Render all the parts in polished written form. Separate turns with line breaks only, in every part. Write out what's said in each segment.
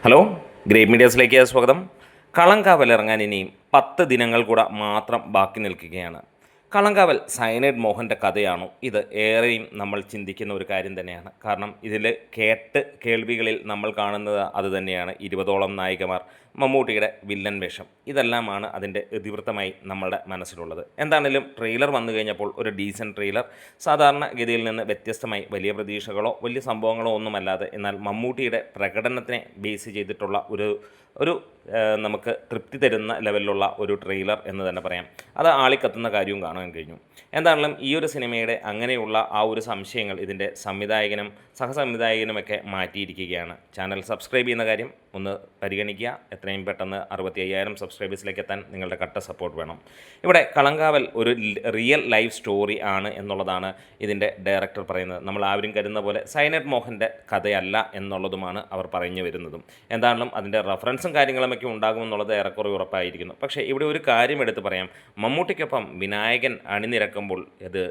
Hello, great മീഡിയാസിലേക്ക് സ്വാഗതം. കളങ്കാവൽ ഇറങ്ങാൻ ഇനിയും 10 ദിനങ്ങൾ കൂടെ മാത്രം ബാക്കി നിൽക്കുകയാണ്. കളങ്കാവൽ സയനൈഡ് മോഹൻ്റെ കഥയാണോ? ഇത് ഏറെയും നമ്മൾ ചിന്തിക്കുന്ന ഒരു കാര്യം തന്നെയാണ്. കാരണം ഇതിൽ കേൾവികളിൽ നമ്മൾ കാണുന്നത് അതുതന്നെയാണ്. 20ഓളം നായികമാർ, മമ്മൂട്ടിയുടെ വില്ലൻ വേഷം, ഇതെല്ലാമാണ് അതിൻ്റെ ഇതിവൃത്തമായി നമ്മളുടെ മനസ്സിലുള്ളത്. എന്താണെങ്കിലും ട്രെയിലർ വന്നു കഴിഞ്ഞപ്പോൾ ഒരു ഡീസൻറ്റ് ട്രെയിലർ, സാധാരണ ഗതിയിൽ നിന്ന് വ്യത്യസ്തമായി വലിയ പ്രതീക്ഷകളോ വലിയ സംഭവങ്ങളോ ഒന്നുമല്ലാതെ, എന്നാൽ മമ്മൂട്ടിയുടെ പ്രകടനത്തിനെ ബേസ് ചെയ്തിട്ടുള്ള ഒരു നമുക്ക് തൃപ്തി തരുന്ന ലെവലിലുള്ള ഒരു ട്രെയിലർ എന്ന് തന്നെ പറയാം. അത് ആളിക്കത്തുന്ന കാര്യവും കാണാൻ കഴിഞ്ഞു. എന്താണെങ്കിലും ഈ ഒരു സിനിമയുടെ അങ്ങനെയുള്ള ആ ഒരു സംശയങ്ങൾ ഇതിൻ്റെ സംവിധായകനും സഹസംവിധായകനുമൊക്കെ മാറ്റിയിരിക്കുകയാണ്. ചാനൽ സബ്സ്ക്രൈബ് ചെയ്യുന്ന കാര്യം ഒന്ന് പരിഗണിക്കുക. എത്രയും പെട്ടെന്ന് 65,000 സബ്സ്ക്രൈബേഴ്സിലേക്ക് എത്താൻ നിങ്ങളുടെ കട്ട സപ്പോർട്ട് വേണം. ഇവിടെ കളങ്കാവൽ ഒരു റിയൽ ലൈഫ് സ്റ്റോറി ആണ് എന്നുള്ളതാണ് ഇതിൻ്റെ ഡയറക്ടർ പറയുന്നത്. നമ്മൾ ആരും കരുതുന്ന പോലെ സൈനൈഡ് മോഹൻ്റെ കഥയല്ല എന്നുള്ളതുമാണ് അവർ പറഞ്ഞു വരുന്നതും. എന്താണെങ്കിലും അതിൻ്റെ റെഫറൻസും കാര്യങ്ങളുമൊക്കെ ഉണ്ടാകുമെന്നുള്ളത് ഏറെക്കുറെ ഉറപ്പായിരിക്കുന്നു. പക്ഷേ ഇവിടെ ഒരു കാര്യം എടുത്ത് പറയാം. മമ്മൂട്ടിക്കൊപ്പം വിനായകൻ അണിനിരക്കുമ്പോൾ ഇത്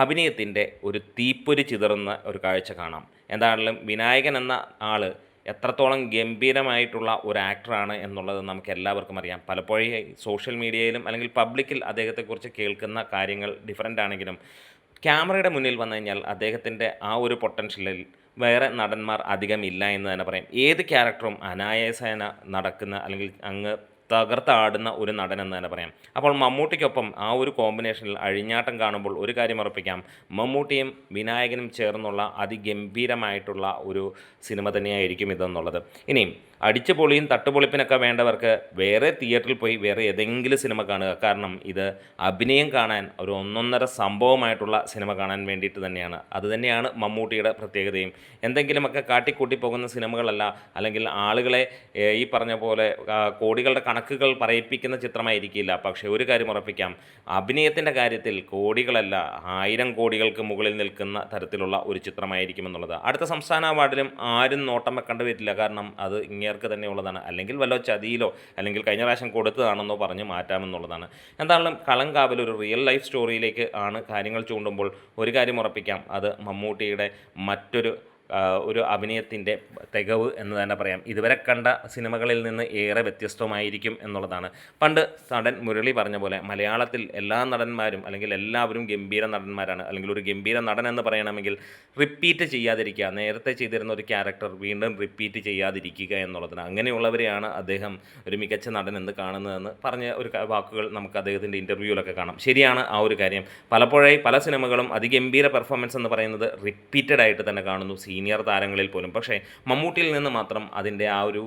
അഭിനയത്തിൻ്റെ ഒരു തീപ്പൊരി ചിതറുന്ന ഒരു കാഴ്ച കാണാം. എന്താണെങ്കിലും വിനായകൻ എന്ന ആൾ എത്രത്തോളം ഗംഭീരമായിട്ടുള്ള ഒരു ആക്ടറാണ് എന്നുള്ളത് നമുക്ക് എല്ലാവർക്കും അറിയാം. പലപ്പോഴും സോഷ്യൽ മീഡിയയിലും അല്ലെങ്കിൽ പബ്ലിക്കിൽ അദ്ദേഹത്തെക്കുറിച്ച് കേൾക്കുന്ന കാര്യങ്ങൾ ഡിഫറൻ്റ് ആണെങ്കിലും ക്യാമറയുടെ മുന്നിൽ വന്നു കഴിഞ്ഞാൽ അദ്ദേഹത്തിൻ്റെ ആ ഒരു പൊട്ടൻഷ്യലിൽ വേറെ നടന്മാർ അധികം ഇല്ല എന്ന് തന്നെ പറയാം. ഏത് ക്യാരക്ടറും അനായാസേന നടക്കുന്ന അല്ലെങ്കിൽ അങ്ങ് തകർത്താടുന്ന ഒരു നടൻ എന്ന് തന്നെ പറയാം. അപ്പോൾ മമ്മൂട്ടിക്കൊപ്പം ആ ഒരു കോമ്പിനേഷനിൽ അഴിഞ്ഞാട്ടം കാണുമ്പോൾ ഒരു കാര്യം ഉറപ്പിക്കാം, മമ്മൂട്ടിയും വിനായകനും ചേർന്നുള്ള അതിഗംഭീരമായിട്ടുള്ള ഒരു സിനിമ തന്നെയായിരിക്കും ഇതെന്നുള്ളത്. ഇനിയും അടിച്ചുപൊളിയും തട്ടുപൊളിപ്പിനൊക്കെ വേണ്ടവർക്ക് വേറെ തിയേറ്ററിൽ പോയി വേറെ ഏതെങ്കിലും സിനിമ കാണുക. കാരണം ഇത് അഭിനയം കാണാൻ ഒരു ഒന്നൊന്നര സംഭവമായിട്ടുള്ള സിനിമ കാണാൻ വേണ്ടിയിട്ട് തന്നെയാണ്. അതുതന്നെയാണ് മമ്മൂട്ടിയുടെ പ്രത്യേകതയും. എന്തെങ്കിലുമൊക്കെ കാട്ടിക്കൂട്ടി പോകുന്ന സിനിമകളല്ല, അല്ലെങ്കിൽ ആളുകളെ ഈ പറഞ്ഞ പോലെ കോടികളുടെ കണക്കുകൾ പറയിപ്പിക്കുന്ന ചിത്രമായിരിക്കില്ല. പക്ഷേ ഒരു കാര്യം ഉറപ്പിക്കാം, അഭിനയത്തിൻ്റെ കാര്യത്തിൽ കോടികളല്ല 1000 കോടികൾക്ക് മുകളിൽ നിൽക്കുന്ന തരത്തിലുള്ള ഒരു ചിത്രമായിരിക്കുമെന്നുള്ളത്. അടുത്ത സംസ്ഥാന അവാർഡിലും ആരും നോട്ടം വെക്കേണ്ടി വരില്ല. കാരണം അത് ഇങ്ങേർക്ക് തന്നെയുള്ളതാണ്. അല്ലെങ്കിൽ വല്ല ചതിയിലോ അല്ലെങ്കിൽ കഴിഞ്ഞ പ്രാവശ്യം കൊടുത്തതാണെന്നോ പറഞ്ഞ് മാറ്റാമെന്നുള്ളതാണ്. എന്തായാലും കളങ്കാവൽ ഒരു റിയൽ ലൈഫ് സ്റ്റോറിയിലേക്ക് ആണ് കാര്യങ്ങൾ ചൂണ്ടുമ്പോൾ ഒരു കാര്യം ഉറപ്പിക്കാം, അത് മമ്മൂട്ടിയുടെ ഒരു അഭിനയത്തിൻ്റെ തികവ് എന്ന് തന്നെ പറയാം. ഇതുവരെ കണ്ട സിനിമകളിൽ നിന്ന് ഏറെ വ്യത്യസ്തമായിരിക്കും എന്നുള്ളതാണ്. പണ്ട് നടൻ മുരളി പറഞ്ഞ പോലെ മലയാളത്തിൽ എല്ലാ നടന്മാരും അല്ലെങ്കിൽ എല്ലാവരും ഗംഭീര നടന്മാരാണ്. അല്ലെങ്കിൽ ഒരു ഗംഭീര നടൻ എന്ന് പറയണമെങ്കിൽ റിപ്പീറ്റ് ചെയ്യാതിരിക്കുക, നേരത്തെ ചെയ്തിരുന്ന ഒരു ക്യാരക്ടർ വീണ്ടും റിപ്പീറ്റ് ചെയ്യാതിരിക്കുക എന്നുള്ളതാണ്. അങ്ങനെയുള്ളവരെയാണ് അദ്ദേഹം ഒരു മികച്ച നടൻ എന്ന് കാണുന്നതെന്ന് പറഞ്ഞ ഒരു വാക്കുകൾ നമുക്ക് അദ്ദേഹത്തിൻ്റെ ഇൻ്റർവ്യൂവിലൊക്കെ കാണാം. ശരിയാണ് ആ ഒരു കാര്യം. പലപ്പോഴായി പല സിനിമകളും അതിഗംഭീര പെർഫോമൻസ് എന്ന് പറയുന്നത് റിപ്പീറ്റഡ് ആയിട്ട് തന്നെ കാണുന്നു, സീനിയർ താരങ്ങളിൽ പോലും. പക്ഷേ മമ്മൂട്ടിയിൽ നിന്ന് മാത്രം അതിൻ്റെ ആ ഒരു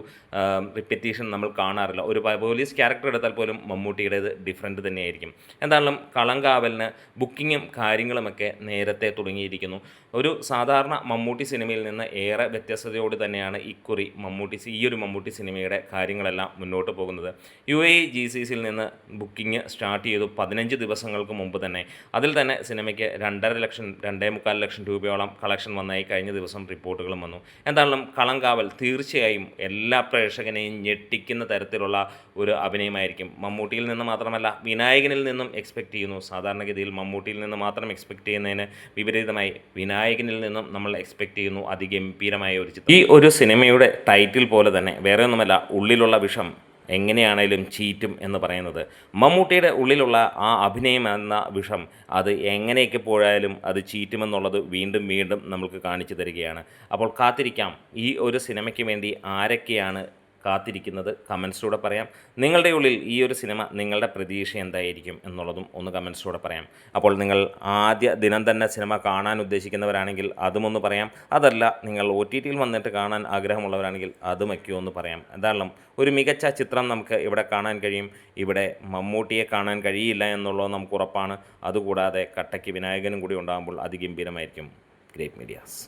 റിപ്പറ്റീഷൻ നമ്മൾ കാണാറില്ല. ഒരു പോലീസ് ക്യാരക്ടർ എടുത്താൽ പോലും മമ്മൂട്ടിയുടേത് ഡിഫറൻറ്റ് തന്നെയായിരിക്കും. എന്തായാലും കളങ്കാവലിന് ബുക്കിങ്ങും കാര്യങ്ങളുമൊക്കെ നേരത്തെ തുടങ്ങിയിരിക്കുന്നു. ഒരു സാധാരണ മമ്മൂട്ടി സിനിമയിൽ നിന്ന് ഏറെ വ്യത്യസ്തതയോട് തന്നെയാണ് ഈ ഒരു മമ്മൂട്ടി സിനിമയുടെ കാര്യങ്ങളെല്ലാം മുന്നോട്ട് പോകുന്നത്. UAE GCCയിൽ നിന്ന് ബുക്കിംഗ് സ്റ്റാർട്ട് ചെയ്തു 15 ദിവസങ്ങൾക്ക് മുമ്പ് തന്നെ. അതിൽ തന്നെ സിനിമയ്ക്ക് 2.5 ലക്ഷം 2.25 ലക്ഷം രൂപയോളം കളക്ഷൻ വന്നായി കഴിഞ്ഞ ദിവസം റിപ്പോർട്ടുകളും വന്നു. എന്തായാലും കളങ്കാവൽ തീർച്ചയായും എല്ലാ പ്രേക്ഷകനെയും ഞെട്ടിക്കുന്ന തരത്തിലുള്ള ഒരു അഭിനയമായിരിക്കും. മമ്മൂട്ടിയിൽ നിന്ന് മാത്രമല്ല വിനായകനിൽ നിന്നും എക്സ്പെക്റ്റ് ചെയ്യുന്നു. സാധാരണഗതിയിൽ മമ്മൂട്ടിയിൽ നിന്ന് മാത്രം എക്സ്പെക്റ്റ് ചെയ്യുന്നതിന് വിപരീതമായി വിനായകനിൽ നിന്നും നമ്മൾ എക്സ്പെക്റ്റ് ചെയ്യുന്നു അതിഗംഭീരമായ ഒരു ചിത്രം. ഈ ഒരു സിനിമയുടെ ടൈറ്റിൽ പോലെ തന്നെ വേറെ ഒന്നുമല്ല, ഉള്ളിലുള്ള വിഷം എങ്ങനെയാണേലും ചീറ്റും എന്ന് പറയുന്നത്. മമ്മൂട്ടിയുടെ ഉള്ളിലുള്ള ആ അഭിനയം എന്ന വിഷം അത് എങ്ങനെയൊക്കെ പോയാലും അത് ചീറ്റുമെന്നുള്ളത് വീണ്ടും വീണ്ടും നമുക്ക് കാണിച്ചു തരികയാണ്. അപ്പോൾ കാത്തിരിക്കാം, ഈ ഒരു സിനിമയ്ക്ക് വേണ്ടി ആരൊക്കെയാണ് കാത്തിരിക്കുന്നത് കമൻസിലൂടെ പറയാം. നിങ്ങളുടെ ഉള്ളിൽ ഈ ഒരു സിനിമ നിങ്ങളുടെ പ്രതീക്ഷ എന്തായിരിക്കും എന്നുള്ളതും ഒന്ന് കമൻസിലൂടെ പറയാം. അപ്പോൾ നിങ്ങൾ ആദ്യ ദിനം തന്നെ സിനിമ കാണാൻ ഉദ്ദേശിക്കുന്നവരാണെങ്കിൽ അതുമൊന്ന് പറയാം. അതല്ല നിങ്ങൾ OTTയിൽ വന്നിട്ട് കാണാൻ ആഗ്രഹമുള്ളവരാണെങ്കിൽ അതുമൊക്കെ ഒന്ന് പറയാം. എന്തായാലും ഒരു മികച്ച ചിത്രം നമുക്ക് ഇവിടെ കാണാൻ കഴിയും. ഇവിടെ മമ്മൂട്ടിയെ കാണാൻ കഴിയില്ല എന്നുള്ളത് നമുക്ക് ഉറപ്പാണ്. അതുകൂടാതെ കട്ടയ്ക്ക് വിനായകനും കൂടി ഉണ്ടാകുമ്പോൾ അതിഗംഭീരമായിരിക്കും. Great medias.